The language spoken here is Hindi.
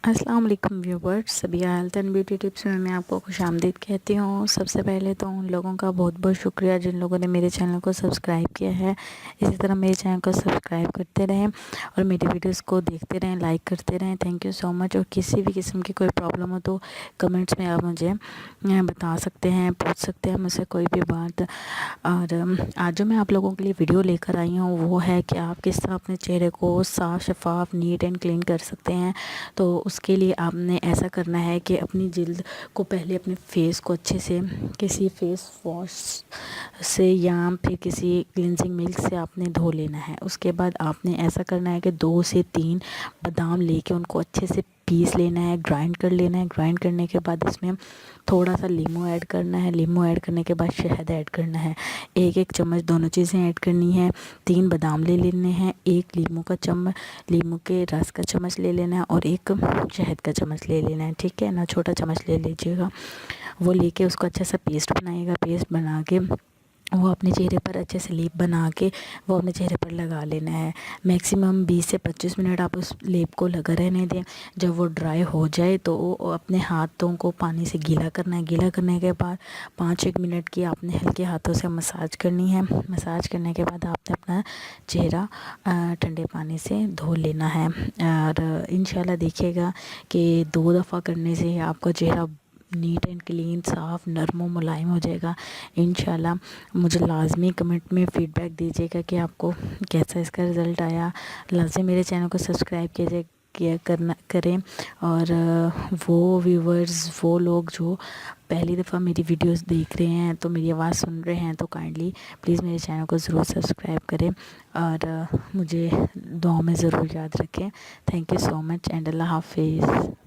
अस्सलाम वालेकुम viewers, Sabiya health and beauty tips में मैं आपको खुशामदीद कहती हूँ। सबसे पहले तो उन लोगों का बहुत बहुत शुक्रिया जिन लोगों ने मेरे चैनल को सब्सक्राइब किया है। इसी तरह मेरे चैनल को सब्सक्राइब करते रहें और मेरी वीडियोस को देखते रहें, लाइक करते रहें। Thank you so much. और किसी भी किस्म की कोई प्रॉब्लम हो तो कमेंट्स में आप मुझे बता सकते हैं, पूछ सकते हैं मुझसे कोई भी बात। और आज जो मैं आप लोगों के लिए वीडियो लेकर आई हूँ वो है कि आप किस तरह अपने चेहरे को साफ़ शफाफ नीट एंड क्लीन कर सकते हैं। तो उसके लिए आपने ऐसा करना है कि अपनी जिल्द को पहले अपने फेस को अच्छे से किसी फेस वॉश से या फिर किसी क्लिनजिंग मिल्क से आपने धो लेना है। उसके बाद आपने ऐसा करना है कि 2 से 3 बादाम लेके उनको अच्छे से पीस लेना है, ग्राइंड कर लेना है। ग्राइंड करने के बाद इसमें थोड़ा सा लीमू ऐड करना है। लीमू ऐड करने के बाद शहद ऐड करना है। एक चम्मच दोनों चीज़ें ऐड करनी है। 3 बादाम ले लेने हैं, 1 लीमू के रस का चम्मच ले लेना है और 1 शहद का चम्मच ले लेना है। ठीक है ना, छोटा चम्मच ले लीजिएगा। वो लेके उसको अच्छा सा पेस्ट बनाइएगा। पेस्ट बना के वो अपने चेहरे पर अच्छे से लेप बना के वो अपने चेहरे पर लगा लेना है। मैक्सिमम 20 से 25 मिनट आप उस लेप को लगा रहने दें। जब वो ड्राई हो जाए तो अपने हाथों को पानी से गीला करना है। गीला करने के बाद 5-1 मिनट की आपने हल्के हाथों से मसाज करनी है। मसाज करने के बाद आपने अपना चेहरा ठंडे पानी से धो लेना है। और इंशाल्लाह देखिएगा कि 2 दफ़ा करने से आपका चेहरा नीट एंड क्लीन, साफ़, नरम और मुलायम हो जाएगा इंशाल्लाह। मुझे लाज़मी कमेंट में फ़ीडबैक दीजिएगा कि आपको कैसा इसका रिज़ल्ट आया। लाज़मी मेरे चैनल को सब्सक्राइब करें। और वो व्यूवर्स, वो लोग जो पहली दफ़ा मेरी वीडियोस देख रहे हैं तो मेरी आवाज़ सुन रहे हैं तो काइंडली प्लीज़ मेरे चैनल को ज़रूर सब्सक्राइब करें और मुझे दुआ में ज़रूर याद रखें। Thank you so much and Allah हाफिज़।